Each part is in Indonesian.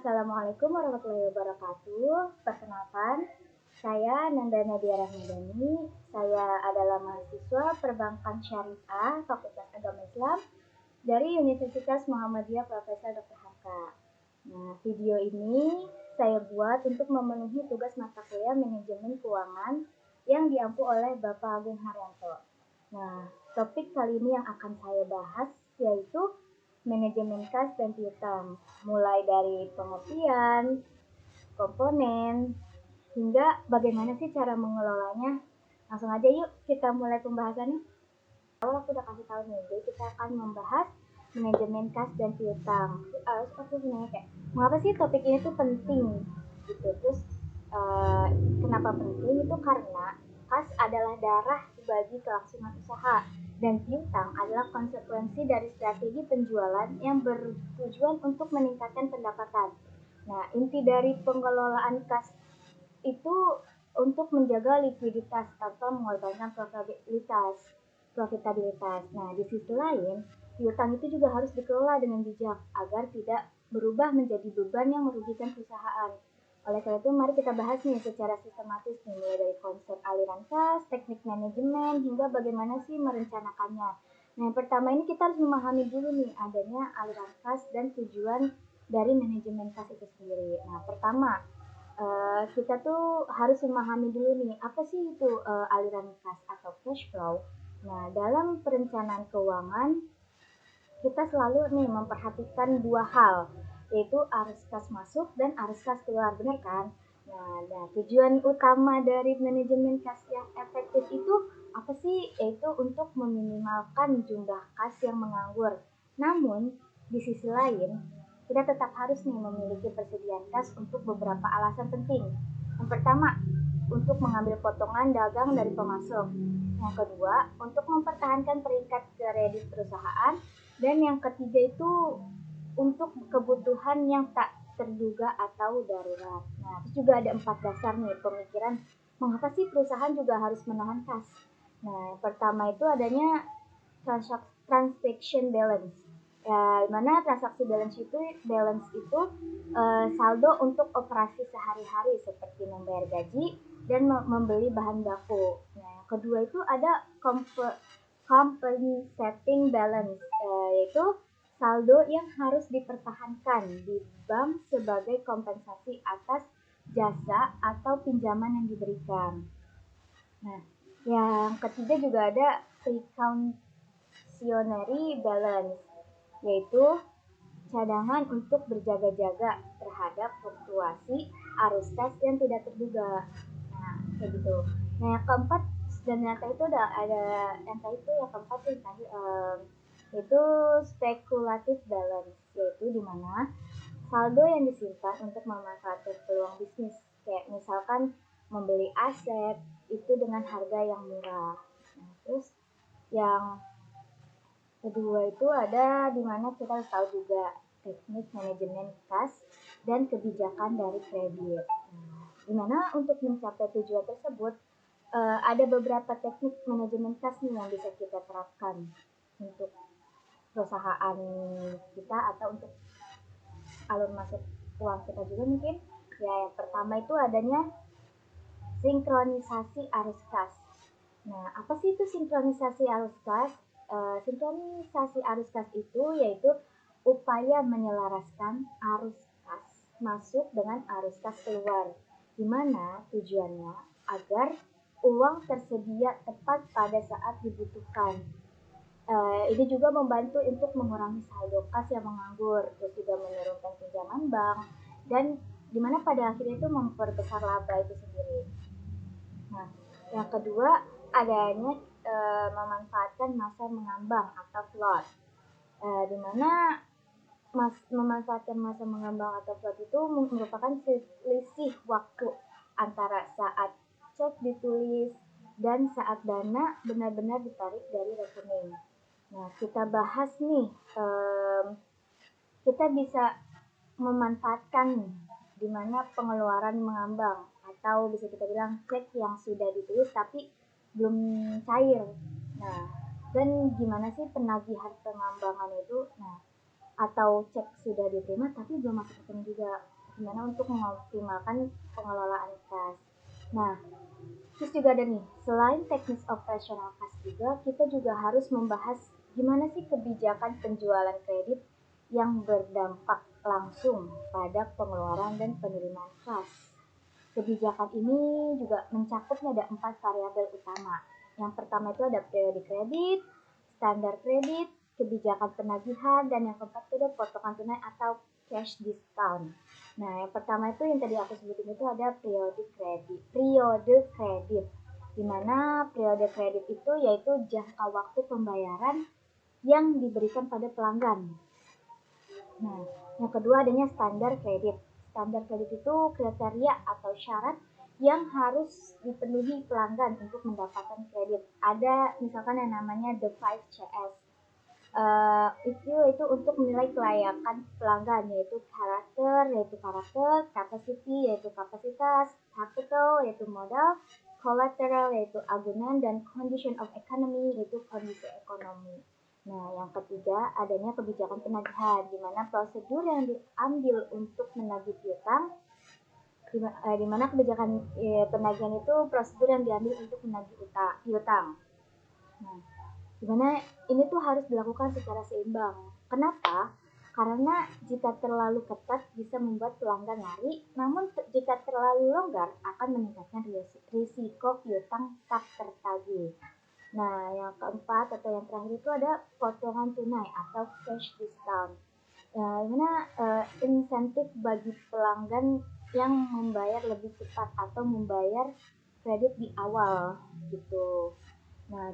Assalamualaikum warahmatullahi wabarakatuh. Perkenalkan, saya Nanda Nadia Rahmadani. Saya adalah mahasiswa Perbankan Syariah Fakultas Agama Islam dari Universitas Muhammadiyah Profesor Dr. Hamka. Nah, video ini saya buat untuk memenuhi tugas mata kuliah Manajemen Keuangan yang diampu oleh Bapak Agung Haryanto. Nah, topik kali ini yang akan saya bahas yaitu manajemen kas dan piutang, mulai dari pengertian, komponen, hingga bagaimana sih cara mengelolanya. Langsung aja yuk kita mulai pembahasannya. Awal aku udah kasih tahu nih, jadi kita akan membahas manajemen kas dan piutang. Aku sebenarnya kayak, mengapa sih topik ini tuh penting gitu. Terus kenapa penting itu karena kas adalah darah bagi kelangsungan usaha dan piutang adalah konsekuensi dari strategi penjualan yang bertujuan untuk meningkatkan pendapatan. Nah, inti dari pengelolaan kas itu untuk menjaga likuiditas tanpa mengorbankan profitabilitas. Nah, di sisi lain, piutang itu juga harus dikelola dengan bijak agar tidak berubah menjadi beban yang merugikan perusahaan. Oleh karena itu, mari kita bahas nih secara sistematis nih, mulai dari konsep aliran kas, teknik manajemen, hingga bagaimana sih merencanakannya. Nah, yang pertama ini kita harus memahami dulu nih adanya aliran kas dan tujuan dari manajemen kas itu sendiri. Nah, pertama, kita tuh harus memahami dulu nih, apa sih itu aliran kas atau cash flow. Nah, dalam perencanaan keuangan, kita selalu nih memperhatikan dua hal, yaitu arus kas masuk dan arus kas keluar, benar kan? Nah, tujuan utama dari manajemen kas yang efektif itu apa sih? Yaitu untuk meminimalkan jumlah kas yang menganggur. Namun, di sisi lain, kita tetap harus nih memiliki persediaan kas untuk beberapa alasan penting. Yang pertama, untuk mengambil potongan dagang dari pemasok. Yang kedua, untuk mempertahankan peringkat kredit perusahaan. Dan yang ketiga itu untuk kebutuhan yang tak terduga atau darurat. Nah, terus juga ada 4 dasar nih pemikiran mengapa sih perusahaan juga harus menahan kas. Nah, yang pertama itu adanya transaction balance. Ya, mana transaksi balance itu saldo untuk operasi sehari-hari seperti membayar gaji dan membeli bahan baku. Nah, yang kedua itu ada compensating balance, yaitu saldo yang harus dipertahankan di bank sebagai kompensasi atas jasa atau pinjaman yang diberikan. Nah, yang ketiga juga ada precautionary balance, yaitu cadangan untuk berjaga-jaga terhadap fluktuasi arus kas yang tidak terduga. Nah, kayak gitu. Nah, yang keempat dan yang tadi itu yang keempat itu speculative balance, yaitu di mana saldo yang disimpan untuk memanfaatkan peluang bisnis, kayak misalkan membeli aset itu dengan harga yang murah. Nah, terus yang kedua itu ada di mana kita harus tahu juga teknik manajemen kas dan kebijakan dari kredit. Nah, di mana untuk mencapai tujuan tersebut ada beberapa teknik manajemen kas nih yang bisa kita terapkan untuk perusahaan kita atau untuk alur masuk uang kita juga mungkin. Ya, yang pertama itu adanya sinkronisasi arus kas. Nah, apa sih itu sinkronisasi arus kas? Sinkronisasi arus kas itu yaitu upaya menyelaraskan arus kas masuk dengan arus kas keluar, di mana tujuannya agar uang tersedia tepat pada saat dibutuhkan. Ini juga membantu untuk mengurangi saldo kas yang menganggur, terus juga menurunkan pinjaman bank, dan dimana pada akhirnya itu memperbesar laba itu sendiri. Nah, yang kedua adanya memanfaatkan masa mengambang atau float, dimana memanfaatkan masa mengambang atau float itu merupakan selisih waktu antara saat cek ditulis dan saat dana benar-benar ditarik dari rekening. Nah, kita bahas nih, kita bisa memanfaatkan di mana pengeluaran mengambang atau bisa kita bilang cek yang sudah ditulis tapi belum cair. Nah, dan gimana sih penagihan pengambangan itu? Nah, atau cek sudah diterima tapi belum masuk rekening juga. gimana untuk mengoptimalkan pengelolaan kas. Nah, terus juga ada nih, selain teknis operasional kas juga, kita juga harus membahas gimana sih kebijakan penjualan kredit yang berdampak langsung pada pengeluaran dan penerimaan kas. Kebijakan ini juga mencakupnya ada 4 variabel utama. Yang pertama itu ada periode kredit, standar kredit, kebijakan penagihan, dan yang keempat itu ada potongan tunai atau cash discount. Nah, yang pertama itu yang tadi aku sebutin itu ada periode kredit. Periode kredit, di mana periode kredit itu yaitu jangka waktu pembayaran yang diberikan pada pelanggan. Nah, yang kedua adanya standar kredit. Standar kredit itu kriteria atau syarat yang harus dipenuhi pelanggan untuk mendapatkan kredit. Ada misalkan yang namanya the 5CS. Itu untuk menilai kelayakan pelanggan, yaitu karakter, capacity yaitu kapasitas, capital yaitu modal, collateral yaitu agunan, dan condition of economy yaitu kondisi ekonomi. Nah, yang ketiga adanya kebijakan penagihan, di mana prosedur yang diambil untuk menagih piutang, di mana kebijakan penagihan itu prosedur yang diambil untuk menagih piutang. Nah, dimana ini tuh harus dilakukan secara seimbang. Kenapa? Karena jika terlalu ketat bisa membuat pelanggan lari, namun jika terlalu longgar akan meningkatkan risiko piutang tak tertagih. Nah, yang keempat atau yang terakhir itu ada potongan tunai atau cash discount. Dimana insentif bagi pelanggan yang membayar lebih cepat atau membayar kredit di awal gitu. Nah,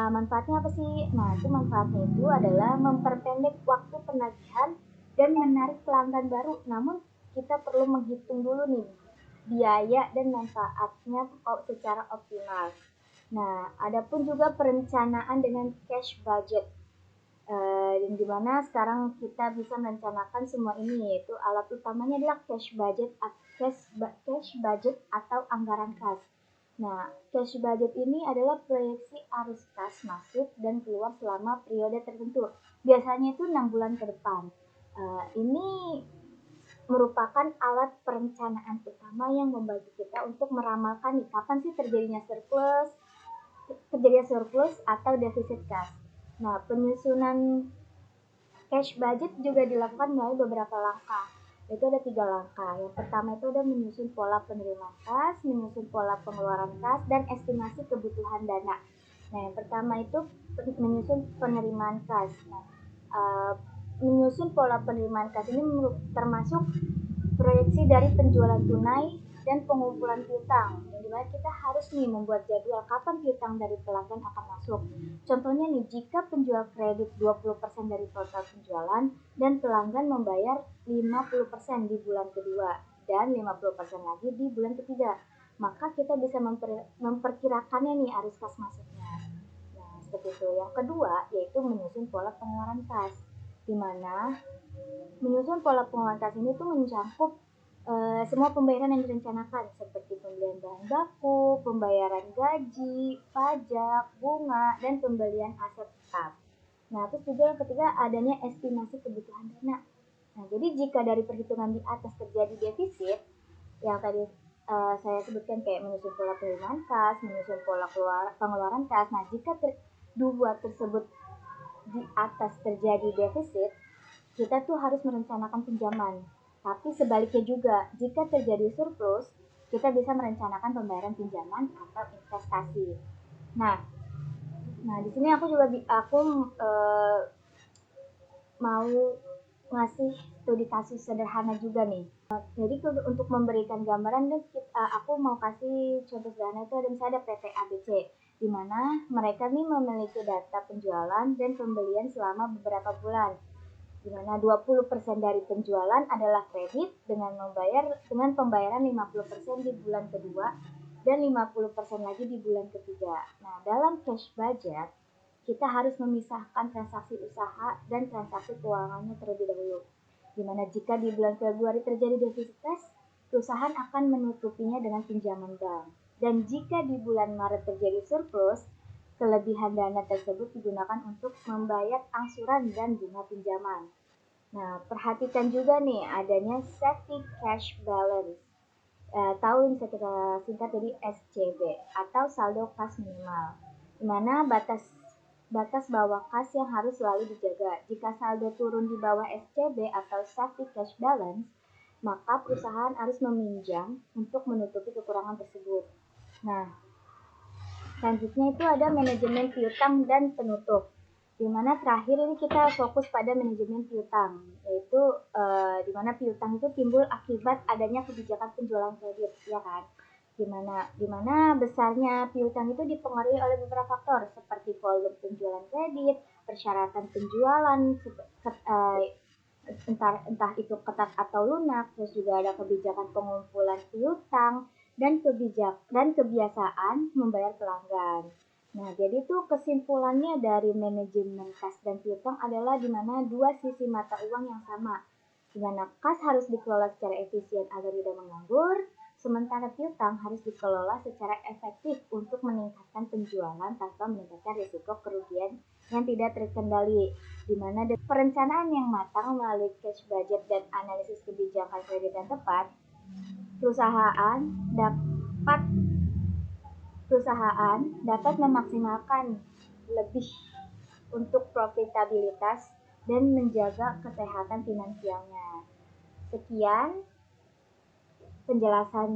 manfaatnya apa sih? Nah, itu manfaatnya itu adalah memperpendek waktu penagihan dan menarik pelanggan baru. Namun kita perlu menghitung dulu nih biaya dan manfaatnya secara optimal. Nah, adapun juga perencanaan dengan cash budget. Dan dimana sekarang kita bisa merencanakan semua ini, yaitu alat utamanya adalah cash budget atau anggaran kas. Nah, cash budget ini adalah proyeksi arus kas masuk dan keluar selama periode tertentu. Biasanya itu 6 bulan ke depan. Ini merupakan alat perencanaan utama yang membantu kita untuk meramalkan nih, kapan sih terjadinya surplus atau defisit kas. Nah, penyusunan cash budget juga dilakukan melalui beberapa langkah. Itu ada 3 langkah. Yang pertama itu ada menyusun pola penerimaan kas, menyusun pola pengeluaran kas, dan estimasi kebutuhan dana. Nah, yang pertama itu menyusun penerimaan kas. Nah, menyusun pola penerimaan kas ini termasuk proyeksi dari penjualan tunai dan pengumpulan piutang, yang dimana kita harus nih membuat jadwal kapan piutang dari pelanggan akan masuk. Contohnya nih, jika penjual kredit 20% dari total penjualan dan pelanggan membayar 50% di bulan kedua dan 50% lagi di bulan ketiga, maka kita bisa memperkirakannya nih arus kas masuknya. Nah, seperti itu. Yang kedua yaitu menyusun pola pengeluaran kas, di mana menyusun pola pengeluaran kas ini tuh mencakup semua pembayaran yang direncanakan seperti pembelian bahan baku, pembayaran gaji, pajak, bunga, dan pembelian aset tetap. Nah, terus juga yang ketiga adanya estimasi kebutuhan dana. Nah, jadi jika dari perhitungan di atas terjadi defisit, yang tadi saya sebutkan kayak menyusun pola penerimaan kas, menyusun pola pengeluaran kas. Nah, jika dua tersebut di atas terjadi defisit, kita tuh harus merencanakan pinjaman. Tapi sebaliknya juga, jika terjadi surplus, kita bisa merencanakan pembayaran pinjaman atau investasi. Nah, di sini aku juga mau ngasih studi kasus sederhana juga nih. Jadi untuk memberikan gambaran, aku mau kasih contoh sederhana itu ada misalnya ada PT ABC, di mana mereka nih memiliki data penjualan dan pembelian selama beberapa bulan, di mana 20% dari penjualan adalah kredit dengan pembayaran 50% di bulan kedua dan 50% lagi di bulan ketiga. Nah, dalam cash budget kita harus memisahkan transaksi usaha dan transaksi keuangannya terlebih dahulu. Di mana jika di bulan Februari terjadi defisit kas, perusahaan akan menutupinya dengan pinjaman bank. Dan jika di bulan Maret terjadi surplus, kelebihan dana tersebut digunakan untuk membayar angsuran dan bunga pinjaman. Nah, perhatikan juga nih adanya safety cash balance. Tahu bisa kita singkat jadi SCB atau saldo kas minimal, di mana batas bawah kas yang harus selalu dijaga. Jika saldo turun di bawah SCB atau safety cash balance, maka perusahaan harus meminjam untuk menutupi kekurangan tersebut. Nah, selanjutnya itu ada manajemen piutang dan penutup. Di mana terakhir ini kita fokus pada manajemen piutang, yaitu di mana piutang itu timbul akibat adanya kebijakan penjualan kredit, ya kan? Di mana besarnya piutang itu dipengaruhi oleh beberapa faktor seperti volume penjualan kredit, persyaratan penjualan, entah itu ketat atau lunak, terus juga ada kebijakan pengumpulan piutang dan kebiasaan membayar pelanggan. Nah, jadi tuh kesimpulannya dari manajemen kas dan piutang adalah di mana dua sisi mata uang yang sama, di mana kas harus dikelola secara efisien agar tidak menganggur, sementara piutang harus dikelola secara efektif untuk meningkatkan penjualan tanpa meningkatkan risiko kerugian yang tidak terkendali, di mana perencanaan yang matang melalui cash budget dan analisis kebijakan kredit yang tepat, perusahaan dapat memaksimalkan lebih untuk profitabilitas dan menjaga kesehatan finansialnya. Sekian penjelasan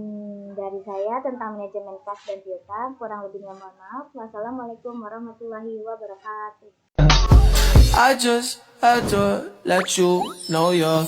dari saya tentang manajemen kas dan piutang. Kurang lebihnya mohon maaf. Wassalamualaikum warahmatullahi wabarakatuh. I just had to let you know you're